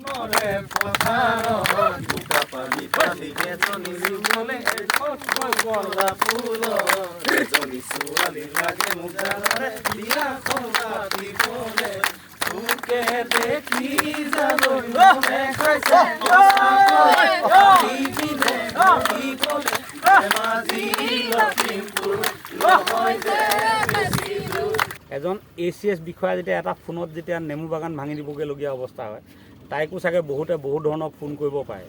নৰে পথাৰত বোকা পানী পানী এজনী চুবলে কলা ফুল এজনী ছোৱালী লাগে মোক জানাৰে বিয়াখন পাতিবলে তোকে দেখি যাবলৈ মনে খাইছে এজন ACS বিষয়া যেতিয়া এটা ফোনত যেতিয়া নেমু বাগান ভাঙি দিবগৈলগীয়া অৱস্থা হয় তাইকো চাগে বহুতে বহুত ধৰণৰ ফোন কৰিব পাৰে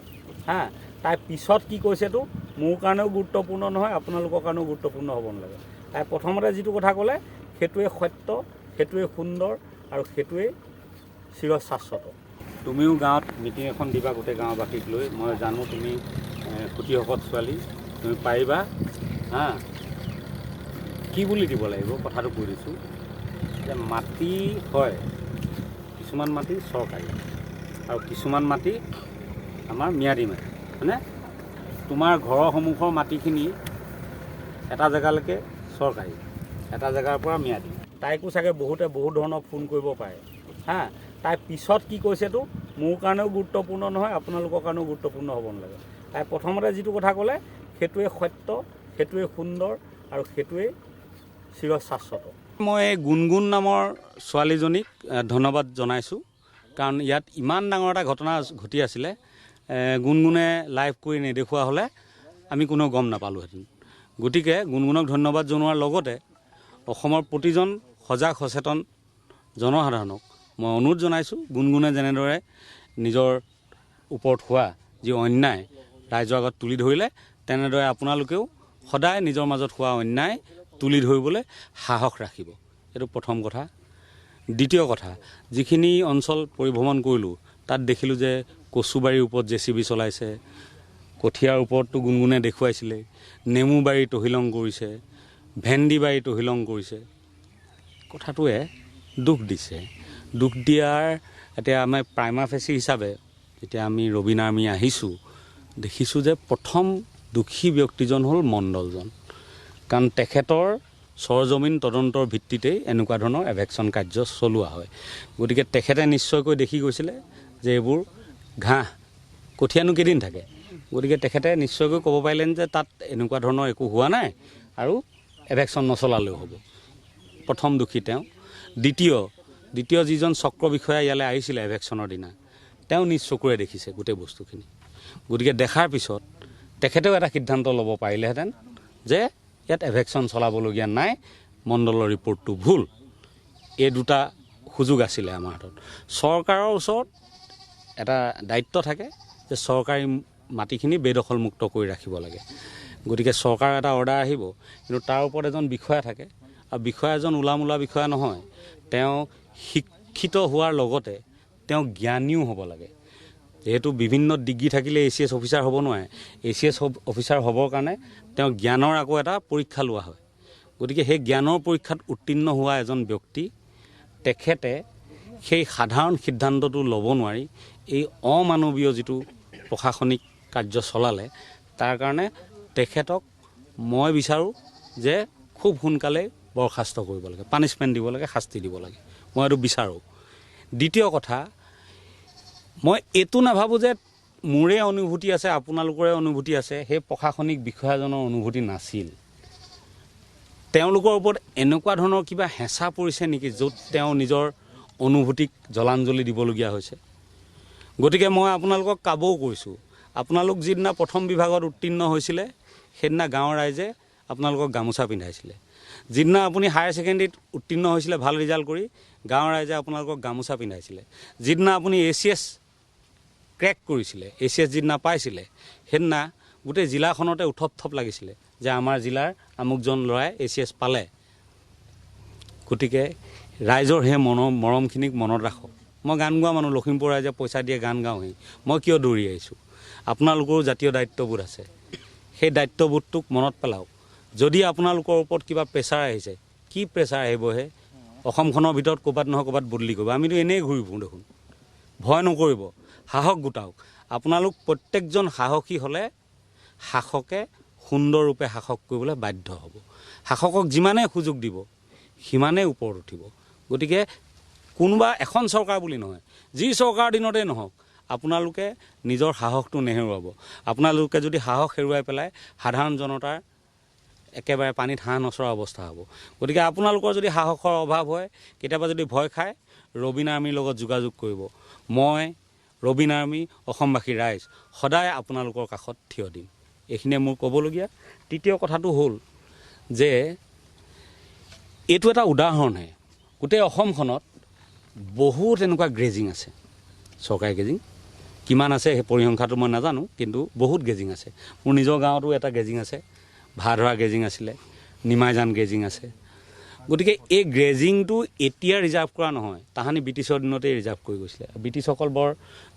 হা তাই পিছত কি কৈছেতো মোৰ কাৰণেও গুৰুত্বপূৰ্ণ নহয় আপোনালোকৰ কাৰণেও গুৰুত্বপূৰ্ণ হ'ব নালাগে তাই প্ৰথমতে যিটো কথা ক'লে সেইটোৱে সত্য সেইটোৱে সুন্দৰ আৰু সেইটোৱে চিৰশাশ্বত তুমিও গাঁৱত মিটিং এখন দিবা গোটেই গাঁওবাসীক লৈ মই জানো তুমি খুঁটিশকত ছোৱালী তুমি পাৰিবা হা কি বুলি দিব লাগিব কথাটো কৈ দিছোঁ যে মাটি হয় কিছুমান মাটি চৰকাৰী আৰু কিছুমান মাটি আমাৰ ম্যাদী মাটি হয়নে তোমাৰ ঘৰৰ সন্মুখৰ মাটিখিনি এটা জেগালৈকে চৰকাৰী এটা জেগাৰ পৰা ম্যাদী তাইকো চাগে বহুতে বহুত ধৰণৰ ফোন কৰিব পাৰে হা তাই পিছত কি কৈছেতো মোৰ কাৰণেও গুৰুত্বপূৰ্ণ নহয় আপোনালোকৰ কাৰণেও গুৰুত্বপূৰ্ণ হ'ব নালাগে তাই প্ৰথমতে যিটো কথা ক'লে সেইটোৱে সত্য সেইটোৱে সুন্দৰ আৰু সেইটোৱে চিৰশাশ্বত মই গুণগুণ নামৰ ছোৱালীজনীক ধন্যবাদ জনাইছোঁ কাৰণ ইয়াত ইমান ডাঙৰ এটা ঘটনা ঘটি আছিলে গুণগুণে লাইভ কৰি নেদেখুওৱা হ'লে আমি কোনেও গম নাপালোঁহেঁতেন গতিকে গুণগুণক ধন্যবাদ জনোৱাৰ লগতে অসমৰ প্ৰতিজন সজাগ সচেতন জনসাধাৰণক মই অনুৰোধ জনাইছোঁ গুণগুণে যেনেদৰে নিজৰ ওপৰত হোৱা যি অন্যায় ৰাইজৰ আগত তুলি ধৰিলে তেনেদৰে আপোনালোকেও সদায় নিজৰ মাজত হোৱা অন্যায় তুলি ধৰিবলৈ সাহস ৰাখিব এইটো প্ৰথম কথা দ্বিতীয় কথা যিখিনি অঞ্চল পৰিভ্ৰমণ কৰিলোঁ তাত দেখিলোঁ যে কচুবাৰীৰ ওপৰত JCB চলাইছে কঠীয়াৰ ওপৰতো গুণগুণে দেখুৱাইছিলে নেমু বাৰী তহিলং কৰিছে ভেন্দি বাৰী তহিলং কৰিছে কথাটোৱে দুখ দিছে দুখ দিয়াৰ এতিয়া আমি প্ৰাইমা ফেচি হিচাপে যেতিয়া আমি ৰবীন আৰ্মি আহিছোঁ দেখিছোঁ যে প্ৰথম দুখী ব্যক্তিজন হ'ল মণ্ডলজন কাৰণ তেখেতৰ সৰজমিন তদন্তৰ ভিত্তিতেই এনেকুৱা ধৰণৰ এভেকশ্যন কাৰ্য চলোৱা হয় গতিকে তেখেতে নিশ্চয়কৈ দেখি গৈছিলে যে এইবোৰ ঘাঁহ কঠীয়ানো কেইদিন থাকে গতিকে তেখেতে নিশ্চয়কৈ ক'ব পাৰিলেন যে তাত এনেকুৱা ধৰণৰ একো হোৱা নাই আৰু এভেকশ্যন নচলালেও হ'ব প্ৰথম দোষী তেওঁ দ্বিতীয় যিজন চক্ৰ বিষয়া ইয়ালৈ আহিছিলে এভেকশ্যনৰ দিনা তেওঁ নিজ চকুৰে দেখিছে গোটেই বস্তুখিনি গতিকে দেখাৰ পিছত তেখেতেও এটা সিদ্ধান্ত ল'ব পাৰিলেহেঁতেন যে ইয়াত এভেকশ্যন চলাবলগীয়া নাই মণ্ডলৰ ৰিপৰ্টটো ভুল এই দুটা সুযোগ আছিলে আমাৰ হাতত চৰকাৰৰ ওচৰত এটা দায়িত্ব থাকে যে চৰকাৰী মাটিখিনি বেদখলমুক্ত কৰি ৰাখিব লাগে গতিকে চৰকাৰৰ এটা অৰ্ডাৰ আহিব কিন্তু তাৰ ওপৰত এজন বিষয়া থাকে আৰু বিষয়া এজন উলামোলা বিষয়া নহয় তেওঁ শিক্ষিত হোৱাৰ লগতে তেওঁ জ্ঞানীও হ'ব লাগে যেহেতু বিভিন্ন ডিগ্ৰী থাকিলে ACS অফিচাৰ হ'ব নোৱাৰে ACS অফিচাৰ হ'বৰ কাৰণে তেওঁ জ্ঞানৰ আকৌ এটা পৰীক্ষা লোৱা হয় গতিকে সেই জ্ঞানৰ পৰীক্ষাত উত্তীৰ্ণ হোৱা এজন ব্যক্তি তেখেতে সেই সাধাৰণ সিদ্ধান্তটো ল'ব নোৱাৰি এই অমানৱীয় যিটো প্ৰশাসনিক কাৰ্য চলালে তাৰ কাৰণে তেখেতক মই বিচাৰোঁ যে খুব সোনকালে বৰখাস্ত কৰিব লাগে পানিছমেণ্ট দিব লাগে শাস্তি দিব লাগে মই এইটো বিচাৰোঁ দ্বিতীয় কথা মই এইটো নাভাবোঁ যে মোৰে অনুভূতি আছে আপোনালোকৰে অনুভূতি আছে সেই প্ৰশাসনিক বিষয়াজনৰ অনুভূতি নাছিল তেওঁলোকৰ ওপৰত এনেকুৱা ধৰণৰ কিবা হেঁচা পৰিছে নেকি য'ত তেওঁ নিজৰ অনুভূতিক জলাঞ্জলি দিবলগীয়া হৈছে গতিকে মই আপোনালোকক কাবও কৈছোঁ আপোনালোক যিদিনা প্ৰথম বিভাগত উত্তীৰ্ণ হৈছিলে সেইদিনা গাঁৱৰ ৰাইজে আপোনালোকক গামোচা পিন্ধাইছিলে যিদিনা আপুনি হায়াৰ ছেকেণ্ডেৰীত উত্তীৰ্ণ হৈছিলে ভাল ৰিজাল্ট কৰি গাঁৱৰ ৰাইজে আপোনালোকক গামোচা পিন্ধাইছিলে যিদিনা আপুনি ACS ক্ৰেক কৰিছিলে ACS যিদিনা পাইছিলে সেইদিনা গোটেই জিলাখনতে উথপ লাগিছিলে যে আমাৰ জিলাৰ আমুকজন ল'ৰাই ACS পালে গতিকে ৰাইজৰ সেই মৰমখিনিক মনত ৰাখক মই গান গোৱা মানুহ লখিমপুৰ ৰাইজে পইচা দিয়ে গান গাওঁহি মই কিয় দৌৰি আহিছোঁ আপোনালোকৰো জাতীয় দায়িত্ববোধ আছে সেই দায়িত্ববোধটোক মনত পেলাওক যদি আপোনালোকৰ ওপৰত কিবা প্ৰেছাৰ আহিছে কি প্ৰেছাৰ আহিবহে অসমখনৰ ভিতৰত ক'ৰবাত নহয় ক'ৰবাত বদলি কৰিব আমিতো এনেই ঘূৰি ফুৰোঁ দেখোন ভয় নকৰিব সাহস গোটাওক আপোনালোক প্ৰত্যেকজন সাহসী হ'লে শাসকে সুন্দৰৰূপে শাসক কৰিবলৈ বাধ্য হ'ব শাসকক যিমানে সুযোগ দিব সিমানেই ওপৰত উঠিব গতিকে কোনোবা এখন চৰকাৰ বুলি নহয় যি চৰকাৰৰ দিনতে নহওক আপোনালোকে নিজৰ সাহসটো নেহেৰুৱাব। আপোনালোকে যদি সাহস হেৰুৱাই পেলাই সাধাৰণ জনতাৰ একেবাৰে পানীত হাঁহ নচৰা অৱস্থা হ'ব। গতিকে আপোনালোকৰ যদি সাহসৰ অভাৱ হয়, কেতিয়াবা যদি ভয় খায়, ৰবীন আৰ্মিৰ লগত যোগাযোগ কৰিব। মই ৰবীন আৰ্মি অসমবাসী ৰাইজ সদায় আপোনালোকৰ কাষত থিয় দিম। এইখিনিয়ে মোৰ ক'বলগীয়া। তৃতীয় কথাটো হ'ল যে এইটো এটা উদাহৰণহে, গোটেই অসমখনত বহুত এনেকুৱা গ্ৰেজিং আছে, চৰকাৰী গ্ৰেজিং কিমান আছে সেই পৰিসংখ্যাটো মই নাজানো, কিন্তু বহুত গ্ৰেজিং আছে। মোৰ নিজৰ গাঁৱতো এটা গ্ৰেজিং আছে, ভাধৰা গ্ৰেজিং আছিলে, নিমাইজান গ্ৰেজিং আছে। গতিকে এই গ্ৰেজিংটো এতিয়া ৰিজাৰ্ভ কৰা নহয়, তাহানি ব্ৰিটিছৰ দিনতেই ৰিজাৰ্ভ কৰি গৈছিলে। ব্ৰিটিছসকল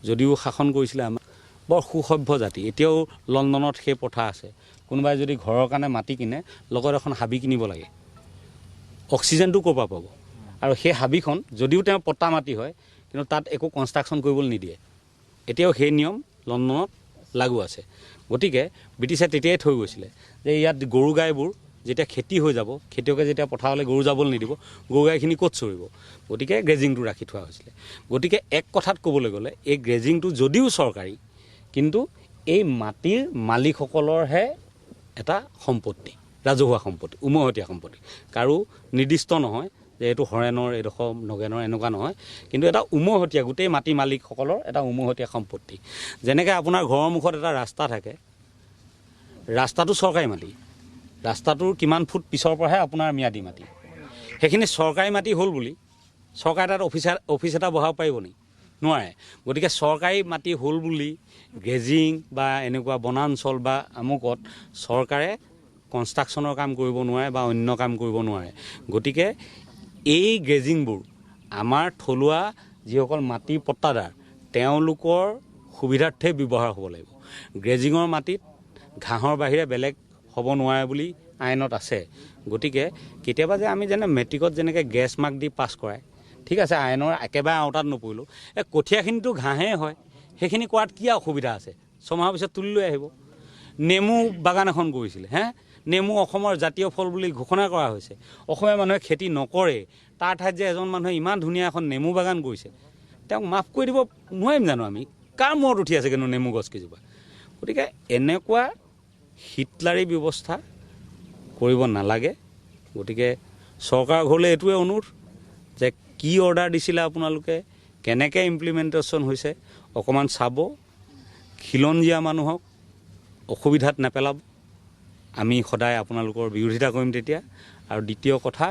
যদিও শাসন কৰিছিলে আমাক, বৰ সুসভ্য জাতি। এতিয়াও লণ্ডনত সেই প্ৰথা আছে, কোনোবাই যদি ঘৰৰ কাৰণে মাটি কিনে লগত এখন হাবি কিনিব লাগে। অক্সিজেনটো ক'ৰ পৰা পাব? আৰু সেই হাবিখন যদিও তেওঁ পট্টা মাটি হয়, কিন্তু তাত একো কনষ্ট্ৰাকশ্যন কৰিবলৈ নিদিয়ে। এতিয়াও সেই নিয়ম লণ্ডনত লাগু আছে। গতিকে ব্ৰিটিছে তেতিয়াই থৈ গৈছিলে যে ইয়াত গৰু গাইবোৰ যেতিয়া খেতি হৈ যাব, খেতিয়কে যেতিয়া পথাৰলৈ গৰু যাবলৈ নিদিব, গৰু গাইখিনি ক'ত চৰিব? গতিকে গ্ৰেজিংটো ৰাখি থোৱা হৈছিলে। গতিকে এক কথাত ক'বলৈ গ'লে এই গ্ৰেজিংটো যদিও চৰকাৰী, কিন্তু এই মাটিৰ মালিকসকলৰহে এটা সম্পত্তি, ৰাজহুৱা সম্পত্তি, উমৈহতীয়া সম্পত্তি। কাৰো নিৰ্দিষ্ট নহয় যে এইটো হৰেণৰ, এইডোখৰ নগেনৰ, এনেকুৱা নহয়। কিন্তু এটা উমৈহতীয়া, গোটেই মাটি মালিকসকলৰ এটা উমৈহতীয়া সম্পত্তি। যেনেকৈ আপোনাৰ ঘৰৰ মুখত এটা ৰাস্তা থাকে, ৰাস্তাটো চৰকাৰী মাটি, ৰাস্তাটোৰ কিমান ফুট পিছৰ পৰাহে আপোনাৰ ম্যাদী মাটি। সেইখিনি চৰকাৰী মাটি হ'ল বুলি চৰকাৰে তাত অফিচ এটা বহাব পাৰিব নেকি? নোৱাৰে। গতিকে চৰকাৰী মাটি হ'ল বুলি গ্ৰেজিং বা এনেকুৱা বনাঞ্চল বা আমুকত চৰকাৰে কনষ্ট্ৰাকশ্যনৰ কাম কৰিব নোৱাৰে বা অন্য কাম কৰিব নোৱাৰে। গতিকে এই গ্ৰেজিংবোৰ আমাৰ থলুৱা যিসকল মাটিৰ পট্টাদাৰ, তেওঁলোকৰ সুবিধাৰ্থে ব্যৱহাৰ হ'ব লাগিব। গ্ৰেজিঙৰ মাটিত ঘাঁহৰ বাহিৰে বেলেগ হ'ব নোৱাৰে বুলি আইনত আছে। গতিকে কেতিয়াবা যে আমি যেনে মেট্ৰিকত যেনেকৈ গেছ মাৰ্ক দি পাছ কৰায়, ঠিক আছে, আইনৰ একেবাৰে আওতাত নপৰিলোঁ, এই কঠীয়াখিনিতো ঘাঁহেই হয়, সেইখিনি কৰাত কি অসুবিধা আছে? ছমাহৰ পিছত তুলি লৈ আহিব। নেমু বাগান এখন কৰিছিলে, নেমু অসমৰ জাতীয় ফল বুলি ঘোষণা কৰা হৈছে। অসমীয়া মানুহে খেতি নকৰে, তাৰ ঠাইত যে এজন মানুহে ইমান ধুনীয়া এখন নেমু বাগান কৰিছে, তেওঁক মাফ কৰি দিব নোৱাৰিম জানো আমি? কাৰ মূৰত উঠি আছে কিন্তু নেমু গছ কেইজোপা? গতিকে এনেকুৱা হিটলাৰী ব্যৱস্থা কৰিব নালাগে। গতিকে চৰকাৰৰ ঘৰলৈ এইটোৱে অনুৰোধ যে কি অৰ্ডাৰ দিছিলে আপোনালোকে, কেনেকৈ ইমপ্লিমেণ্টেশ্যন হৈছে অকণমান চাব, খিলঞ্জীয়া মানুহক অসুবিধাত নেপেলাব। আমি সদায় আপোনালোকৰ বিৰোধিতা কৰিম তেতিয়া। আৰু দ্বিতীয় কথা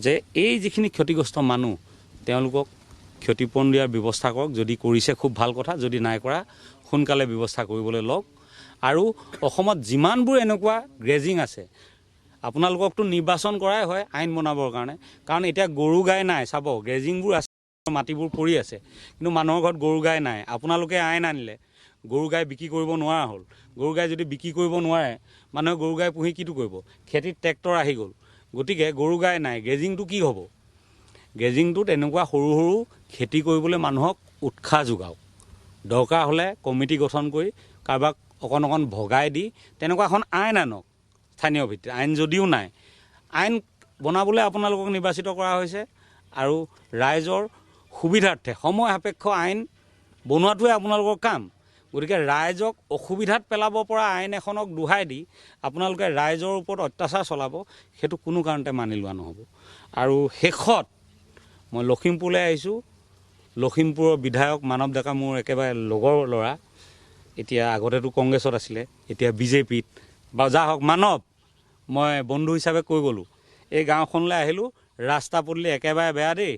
যে এই যিখিনি ক্ষতিগ্ৰস্ত মানুহ, তেওঁলোকক ক্ষতিপূৰণ দিয়াৰ ব্যৱস্থা কৰক। যদি কৰিছে খুব ভাল কথা, যদি নাই কৰা সোনকালে ব্যৱস্থা কৰিবলৈ লওক। আৰু অসমত যিমানবোৰ এনেকুৱা গ্ৰেজিং আছে, আপোনালোককতো নিৰ্বাচন কৰাই হয় আইন বনাবৰ কাৰণে, কাৰণ এতিয়া গৰু গাই নাই। চাব, গ্ৰেজিংবোৰ আছে, মাটিবোৰ পৰি আছে, কিন্তু মানুহৰ ঘৰত গৰু গাই নাই। আপোনালোকে আইন আনিলে, গৰু গাই বিক্ৰী কৰিব নোৱাৰা হ'ল। গৰু গাই যদি বিক্ৰী কৰিব নোৱাৰে, মানুহে গৰু গাই পুহি কিটো কৰিব? খেতিত ট্ৰেক্টৰ আহি গ'ল, গতিকে গৰু গাই নাই, গ্ৰেজিংটো কি হ'ব? গ্ৰেজিংটোত এনেকুৱা সৰু সৰু খেতি কৰিবলৈ মানুহক উৎসাহ যোগাওক। দৰকাৰ হ'লে কমিটি গঠন কৰি কাৰোবাক অকণ অকণ ভগাই দি তেনেকুৱা এখন আইন আনক স্থানীয় ভিত্তিত। আইন যদিও নাই, আইন বনাবলৈ আপোনালোকক নিৰ্বাচিত কৰা হৈছে। আৰু ৰাইজৰ সুবিধাৰ্থে সময় সাপেক্ষ আইন বনোৱাটোৱে আপোনালোকৰ কাম। গতিকে ৰাইজক অসুবিধাত পেলাব পৰা আইন এখনক দোহাই দি আপোনালোকে ৰাইজৰ ওপৰত অত্যাচাৰ চলাব, সেইটো কোনো কাৰণতে মানি লোৱা নহ'ব। আৰু শেষত মই লখিমপুৰলৈ আহিছোঁ। লখিমপুৰৰ বিধায়ক মানৱ ডেকা মোৰ একেবাৰে লগৰ ল'ৰা, এতিয়া আগতেতো কংগ্ৰেছত আছিলে, এতিয়া বিজেপিত। বা যা হওক মানৱ, মই বন্ধু হিচাপে কৈ গ'লোঁ, এই গাঁওখনলৈ আহিলোঁ, ৰাস্তা পদূলি একেবাৰে বেয়া দেই,